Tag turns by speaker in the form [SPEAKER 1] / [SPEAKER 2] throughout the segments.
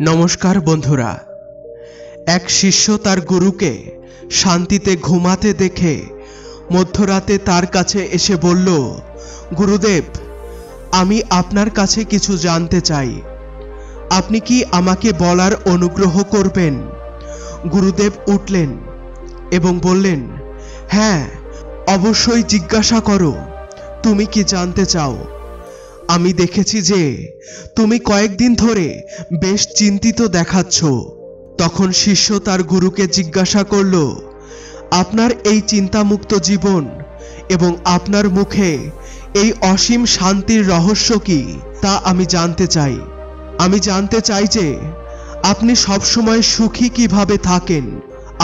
[SPEAKER 1] নমস্কার বন্ধুরা। এক শিষ্য তার গুরুকে শান্তিতে ঘুমাতে দেখে মধ্যরাতে তার কাছে এসে বলল, গুরুদেব, আমি আপনার কাছে কিছু জানতে চাই, আপনি কি আমাকে বলার অনুগ্রহ করবেন? গুরুদেব উঠলেন এবং বললেন, হ্যাঁ, অবশ্যই জিজ্ঞাসা করো, তুমি কি জানতে চাও? আমি দেখেছি যে তুমি কয়েকদিন ধরে বেশ চিন্তিত দেখাচ্ছ। তখন শিষ্য তার গুরুকে জিজ্ঞাসা করল, আপনার এই চিন্তামুক্ত জীবন এবং আপনার মুখে এই অসীম শান্তির রহস্য কি তা আমি জানতে চাই। আমি জানতে চাই যে আপনি সবসময় সুখী কিভাবে থাকেন।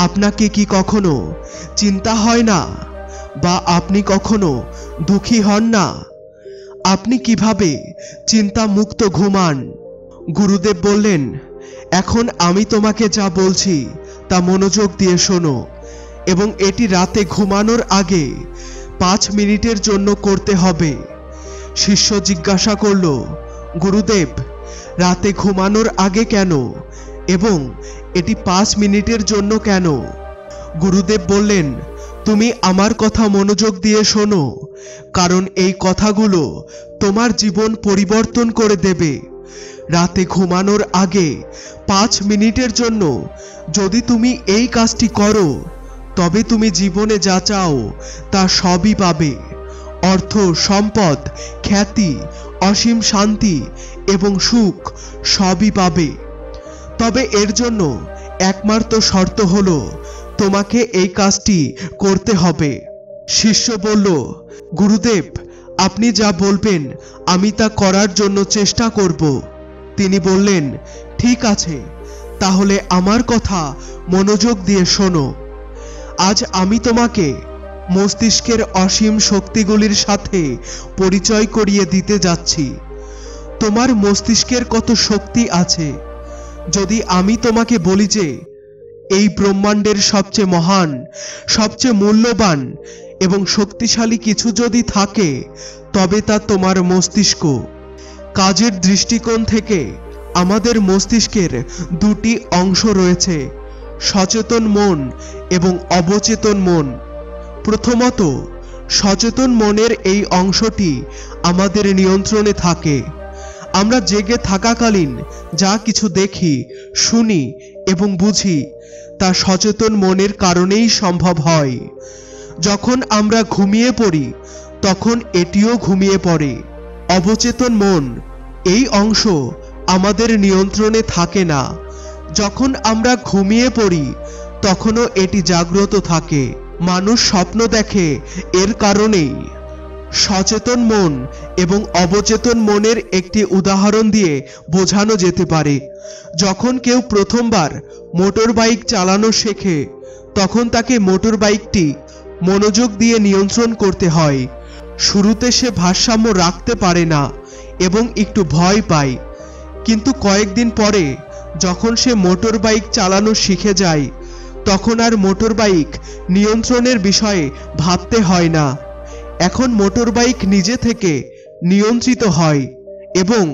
[SPEAKER 1] আপনাকে কি কখনো চিন্তা হয় না বা আপনি কখনো দুঃখী হন না? আপনি কিভাবে চিন্তা মুক্ত ঘুমান? গুরুদেব বললেন, এখন আমি তোমাকে যা বলছি তা মনোযোগ দিয়ে শোনো এবং এটি রাতে ঘুমানোর আগে 5 মিনিটের জন্য করতে হবে। শিষ্য জিজ্ঞাসা করল, গুরুদেব, রাতে ঘুমানোর আগে কেন এবং এটি 5 মিনিটের জন্য কেন? গুরুদেব বললেন, তুমি আমার কথা মনোযোগ দিয়ে শোনো, কারণ এই কথাগুলো তোমার জীবন পরিবর্তন করে দেবে। রাতে ঘুমানোর আগে 5 মিনিটের জন্য যদি তুমি এই কাজটি করো, তবে তুমি জীবনে যা চাও তা সবই পাবে। অর্থ, সম্পদ, খ্যাতি, অসীম শান্তি এবং সুখ সবই পাবে। তবে এর জন্য একমাত্র শর্ত হলো তোমাকে এই কাজটি করতে হবে। শিষ্য বলল, গুরুদেব, আপনি যা বলবেন আমি তা করার জন্য চেষ্টা করব। তিনি বললেন, ঠিক আছে, তাহলে আমার কথা মনোযোগ দিয়ে শোনো। আজ আমি তোমাকে মস্তিষ্কের অসীম শক্তিগুলির সাথে পরিচয় করিয়ে দিতে যাচ্ছি। তোমার মস্তিষ্কের কত শক্তি আছে। যদি আমি তোমাকে বলি যে এই ব্রহ্মাণ্ডের সবচেয়ে মহান, সবচেয়ে মূল্যবান এবং শক্তিশালী কিছু যদি থাকে, তবে তা তোমার মস্তিষ্ক। কাজের দৃষ্টিকোণ থেকে আমাদের মস্তিষ্কের 2টি অংশ রয়েছে, সচেতন মন এবং অবচেতন মন। প্রথমত, সচেতন মনের এই অংশটি আমাদের নিয়ন্ত্রণে থাকে। আমরা জেগে থাকাকালীন যা কিছু দেখি, শুনি এবং বুঝি তা সচেতন মনের কারণেই সম্ভব হয়। যখন আমরা ঘুমিয়ে পড়ি তখন এটিও ঘুমিয়ে পড়ে। অবচেতন মন এই অংশ আমাদের নিয়ন্ত্রণে থাকে না। যখন আমরা ঘুমিয়ে পড়ি তখনও এটি জাগ্রত থাকে। মানুষ স্বপ্ন দেখে এর কারণেই। সচেতন মন এবং অবচেতন মনের একটি উদাহরণ দিয়ে বোঝানো যেতে পারে। যখন কেউ প্রথমবার মোটর বাইক চালানো শেখে, তখন তাকে মোটর বাইকটি মনোযোগ দিয়ে নিয়ন্ত্রণ করতে হয়। শুরুতে সে ভারসাম্য রাখতে পারে না এবং একটু ভয় পায়, কিন্তু কয়েকদিন পরে যখন সে মোটর বাইক চালানো শিখে যায়, তখন আর মোটর বাইক নিয়ন্ত্রণের বিষয়ে ভাবতে হয় না। এখন মোটর বাইক নিজে থেকে নিয়ন্ত্রিত হয় এবং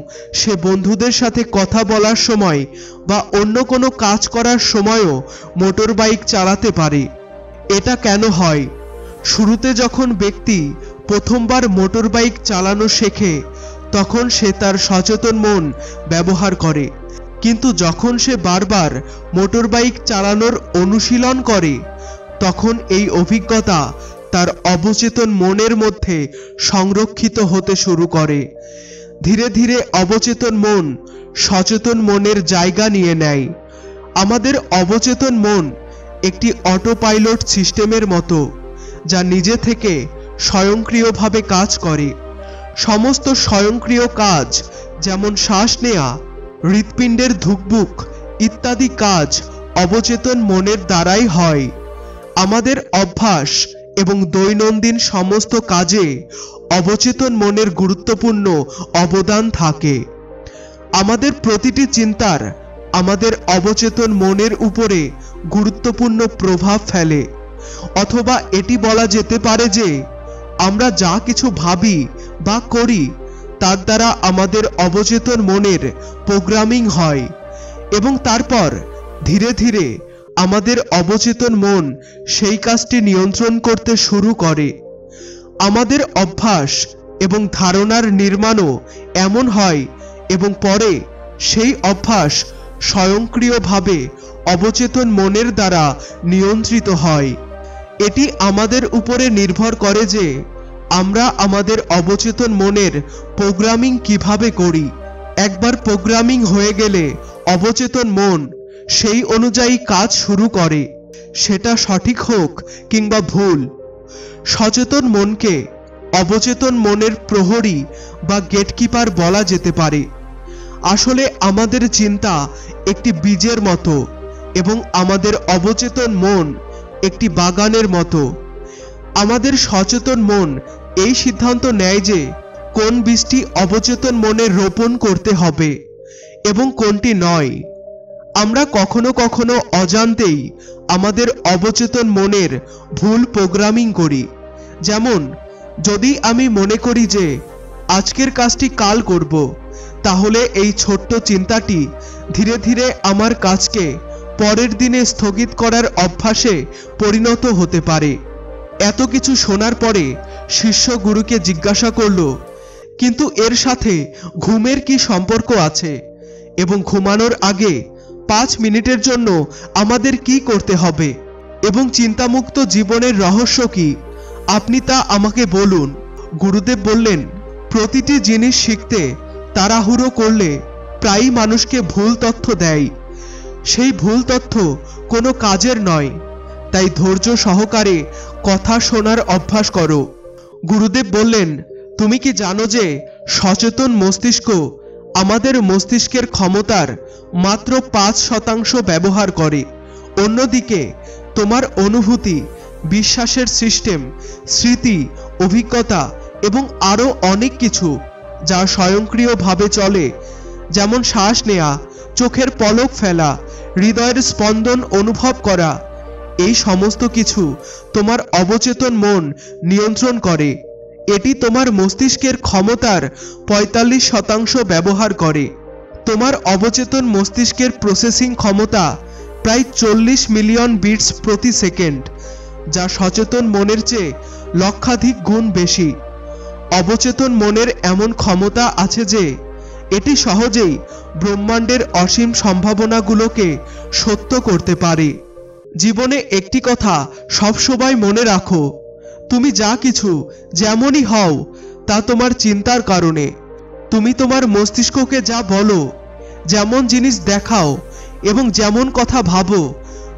[SPEAKER 1] সে বন্ধুদের সাথে কথা বলার সময় বা অন্য কোনো কাজ করার সময়ও মোটর বাইক চালাতে পারে। এটা কেন হয়? শুরুতে যখন ব্যক্তি প্রথমবার মোটর বাইক চালানো শেখে, তখন সে তার সচেতন মন ব্যবহার করে, কিন্তু যখন সে বারবার মোটর বাইক চালানোর অনুশীলন করে, তখন এই অভিজ্ঞতা তার অবচেতন মনের মধ্যে সংরক্ষিত হতে শুরু করে। ধীরে ধীরে অবচেতন মন সচেতন মনের জায়গা নিয়ে নেয়। আমাদের অবচেতন মন একটি অটো পাইলট সিস্টেমের মতো, যা নিজে থেকে স্বয়ংক্রিয়ভাবে কাজ করে। সমস্ত স্বয়ংক্রিয় কাজ, যেমন শ্বাস নেওয়া, হৃৎপিণ্ডের ধুকপুক ইত্যাদি কাজ অবচেতন মনের দ্বারাই হয়। আমাদের অভ্যাস এবং দৈনন্দিন সমস্ত কাজে অবচেতন মনের গুরুত্বপূর্ণ অবদান থাকে। আমাদের প্রতিটি চিন্তার আমাদের অবচেতন মনের উপরে গুরুত্বপূর্ণ প্রভাব ফেলে। অথবা এটি বলা যেতে পারে যে আমরা যা কিছু ভাবি বা করি তার দ্বারা আমাদের অবচেতন মনের প্রোগ্রামিং হয় এবং তারপর ধীরে ধীরে আমাদের অবচেতন মন সেই কাজটি নিয়ন্ত্রণ করতে শুরু করে। আমাদের অভ্যাস এবং ধারণার নির্মাণও এমন হয় এবং পরে সেই অভ্যাস স্বয়ংক্রিয়ভাবে অবচেতন মনের দ্বারা নিয়ন্ত্রিত হয়। এটি আমাদের উপরে নির্ভর করে যে আমরা আমাদের অবচেতন মনের প্রোগ্রামিং কিভাবে করি। একবার প্রোগ্রামিং হয়ে গেলে অবচেতন মন সেই অনুযায়ী কাজ শুরু করে, সেটা সঠিক হোক কিংবা ভুল। সচেতন মনকে অবচেতন মনের প্রহরী বা গেটকিপার বলা যেতে পারে। আসলে আমাদের চিন্তা একটি বীজের মতো এবং আমাদের অবচেতন মন একটি বাগানের মতো। আমাদের সচেতন মন এই সিদ্ধান্ত নেয় যে কোন বীজটি অবচেতন মনে রোপণ করতে হবে এবং কোনটি নয়। আমরা কখনো কখনো অজান্তেই আমাদের অবচেতন মনের ভুল প্রোগ্রামিং করি। যেমন, যদি আমি মনে করি যে আজকের কাজটি কাল করব, তাহলে এই ছোট্ট চিন্তাটি ধীরে ধীরে আমার কাজকে পরের দিনে স্থগিত করার অভ্যাসে পরিণত হতে পারে। এত কিছু শোনার পরে শিষ্য গুরুকে জিজ্ঞাসা করল, কিন্তু এর সাথে ঘুমের কি সম্পর্ক আছে এবং ঘুমানোর আগে 5 মিনিটের জন্য আমাদের কি করতে হবে এবং চিন্তামুক্ত জীবনের রহস্য কি, আপনি তা আমাকে বলুন। গুরুদেব বললেন, প্রতিটি জিনিস শিখতে তাড়াহুড়ো করলে প্রায়ই মানুষকে ভুল তথ্য দেয়। সেই ভুল তথ্য কোনো কাজের নয়, তাই ধৈর্য সহকারে কথা শোনার অভ্যাস করো। গুরুদেব বললেন, তুমি কি জানো যে সচেতন মস্তিষ্ক আমাদের মস্তিষ্কের ক্ষমতার মাত্র 5% ব্যবহার করে। অন্যদিকে তোমার অনুভূতি, বিশ্বাসের সিস্টেম, স্মৃতি, অভিজ্ঞতা এবং আরও অনেক কিছু যা স্বয়ংক্রিয়ভাবে চলে, যেমন শ্বাস নেওয়া, চোখের পলক ফেলা, হৃদয়ের স্পন্দন অনুভব করা, এই সমস্ত কিছু তোমার অবচেতন মন নিয়ন্ত্রণ করে। এটি তোমার মস্তিষ্কের ক্ষমতার 45% ব্যবহার করে। তোমার অবচেতন মস্তিষ্কের প্রসেসিং ক্ষমতা প্রায় 40 মিলিয়ন বিটস প্রতি সেকেন্ড, যা সচেতন মনের চেয়ে লক্ষাধিক গুণ বেশি। অবচেতন মনের এমন ক্ষমতা আছে যে এটি সহজেই ব্রহ্মাণ্ডের অসীম সম্ভাবনাগুলোকে সত্য করতে পারে। জীবনে একটি কথা সবসময় মনে রাখো, তুমি যা কিছু যেমনই হও তা তোমার চিন্তার কারণে। তুমি তোমার মস্তিষ্ককে যা বলো, যেমন জিনিস দেখাও এবং যেমন কথা ভাবো,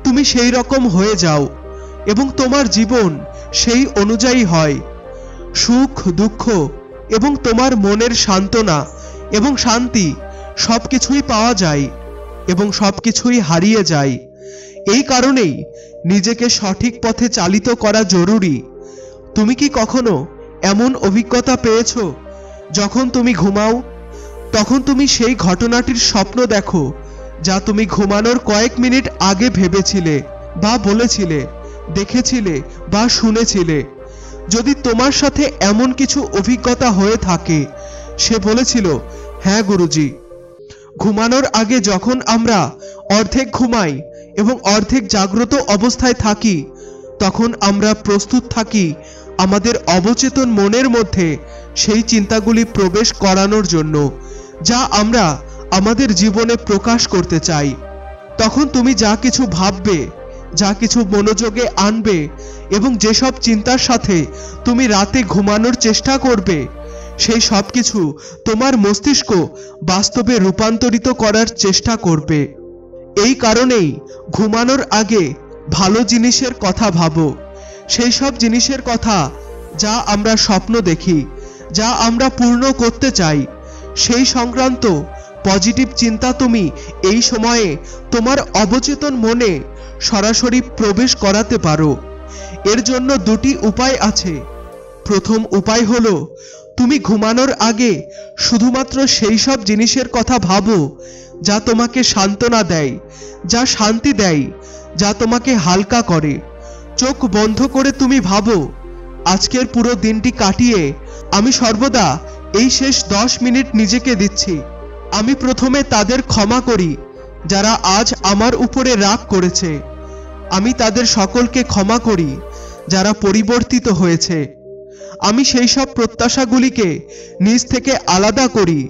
[SPEAKER 1] তুমি সেই রকম হয়ে যাও এবং তোমার জীবন সেই অনুযায়ী হয়। সুখ, দুঃখ এবং তোমার মনের সান্ত্বনা এবং শান্তি সবকিছুই পাওয়া যায় এবং সবকিছুই হারিয়ে যায়। এই কারণেই নিজেকে সঠিক পথে চালিত করা জরুরি। তুমি কি কখনো এমন অভিজ্ঞতা পেয়েছো যখন তুমি ঘুমাও, তখন তুমি সেই ঘটনাটির স্বপ্ন দেখো যা তুমি ঘুমানোর কয়েক মিনিট আগে ভেবেছিলে বা বলেছিলে, দেখেছিলে বা শুনেছিলে? যদি তোমার সাথে এমন কিছু অভিজ্ঞতা হয়ে থাকে, সে বলেছিল, হ্যাঁ গুরুজি। ঘুমানোর আগে যখন আমরা অর্ধেক ঘুমাই এবং অর্ধেক জাগ্রত অবস্থায় থাকি, তখন আমরা প্রস্তুত থাকি আমাদের অবচেতন মনের মধ্যে সেই চিন্তাগুলি প্রবেশ করানোর জন্য যা আমরা আমাদের জীবনে প্রকাশ করতে চাই। তখন তুমি যা কিছু ভাববে, যা কিছু মনোযোগে আনবে এবং যেসব চিন্তার সাথে তুমি রাতে ঘুমানোর চেষ্টা করবে, সেই সব কিছু তোমার মস্তিষ্ক বাস্তবে রূপান্তরিত করার চেষ্টা করবে। এই কারণেই ঘুমানোর আগে ভালো জিনিসের কথা ভাবো, সেই সব জিনিসের কথা যা আমরা স্বপ্ন দেখি, যা আমরা পূর্ণ করতে চাই, সেই সংক্রান্ত পজিটিভ চিন্তা তুমি এই সময়ে তোমার অবচেতন মনে সরাসরি প্রবেশ করাতে পারো। এর জন্য দুটি উপায় আছে। প্রথম উপায় হলো তুমি ঘুমানোর আগে শুধুমাত্র সেই সব জিনিসের কথা ভাবো যা তোমাকে সান্ত্বনা দেয়, যা শান্তি দেয়, যা তোমাকে হালকা করে। চোখ বন্ধ করে তুমি ভাবো, আজকের পুরো দিনটি কাটিয়ে আমি সর্বদা এই শেষ 10 মিনিট নিজেকে দিচ্ছি। আমি প্রথমে তাদের ক্ষমা করি যারা আজ আমার উপরে রাগ করেছে। আমি তাদের সকলকে ক্ষমা করি যারা পরিবর্তিত হয়েছে। আমি সেই সব প্রত্যাশাগুলিকে নিজ থেকে আলাদা করি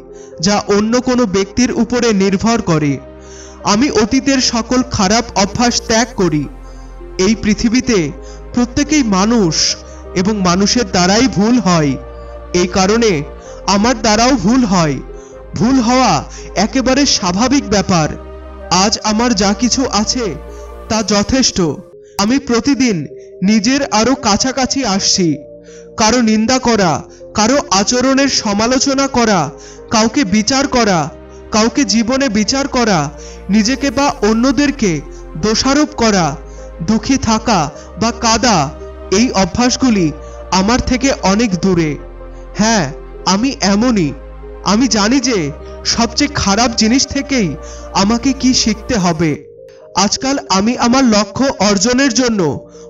[SPEAKER 1] যা অন্য কোনো ব্যক্তির উপরে নির্ভর করে। আমি অতীতের সকল খারাপ অভ্যাস ত্যাগ করি। এই পৃথিবীতে প্রত্যেকেই মানুষ এবং মানুষের দ্বারাই ভুল হয়। এই কারণে আমার দ্বারাও ভুল হয়। ভুল হওয়া একেবারে স্বাভাবিক ব্যাপার। আজ আমার যা কিছু আছে তা যথেষ্ট। আমি প্রতিদিন নিজের আরো কাছাকাছি আসছি। কারো নিন্দা করা, কারো আচরণের সমালোচনা করা, কাউকে বিচার করা, কাউকে জীবনে বিচার করা, নিজেকে বা অন্যদেরকে দোষারোপ করা, দুঃখী থাকা বা কাঁদা, এই অভ্যাসগুলি আমার থেকে অনেক দূরে। হ্যাঁ, আমি এমনই। আমি জানি যে সবচেয়ে খারাপ জিনিস থেকেই আমাকে কি শিখতে হবে। আজকাল আমি আমার লক্ষ্য অর্জনের জন্য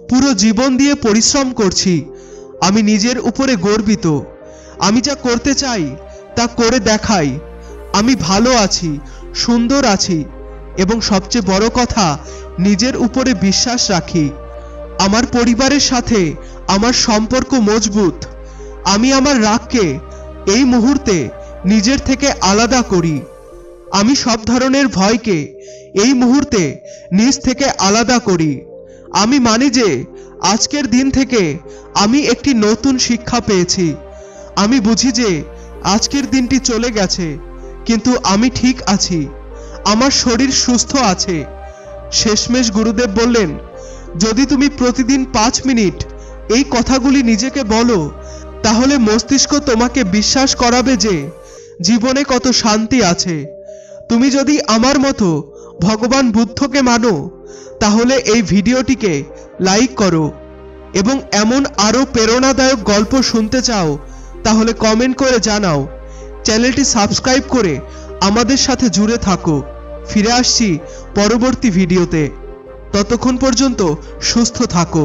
[SPEAKER 1] পুরো জীবন দিয়ে পরিশ্রম করছি। আমি নিজের উপরে গর্বিত। আমি যা করতে চাই তা করে দেখাই। আমি ভালো আছি, সুন্দর আছি এবং সবচেয়ে বড় কথা, নিজের উপরে বিশ্বাস রাখি। আমার পরিবারের সাথে আমার সম্পর্ক মজবুত। আমি আমার রাগকে এই মুহূর্তে নিজের থেকে আলাদা করি। আমি সব ধরনের ভয়কে এই মুহূর্তে নিজ থেকে আলাদা করি। আমি মানি যে আজকের দিন থেকে আমি একটি নতুন শিক্ষা পেয়েছি। আমি বুঝি যে আজকের দিনটি চলে গেছে, কিন্তু আমি ঠিক আছি। আমার শরীর সুস্থ আছে। শেষমেশ গুরুদেব বললেন, যদি তুমি প্রতিদিন 5 মিনিট এই কথাগুলি নিজেকে বলো, তাহলে মস্তিষ্ক তোমাকে বিশ্বাস করাবে যে জীবনে কত শান্তি আছে। তুমি যদি আমার মতো ভগবান বুদ্ধকে মানো, তাহলে এই ভিডিওটিকে লাইক করো এবং এমন আরো প্রেরণাদায়ক গল্প শুনতে চাও তাহলে কমেন্ট করে জানাও। চ্যানেলটি সাবস্ক্রাইব করে আমাদের সাথে জুড়ে থাকো। ফিরে আসছি পরবর্তী ভিডিওতে। ততক্ষণ পর্যন্ত সুস্থ থাকো।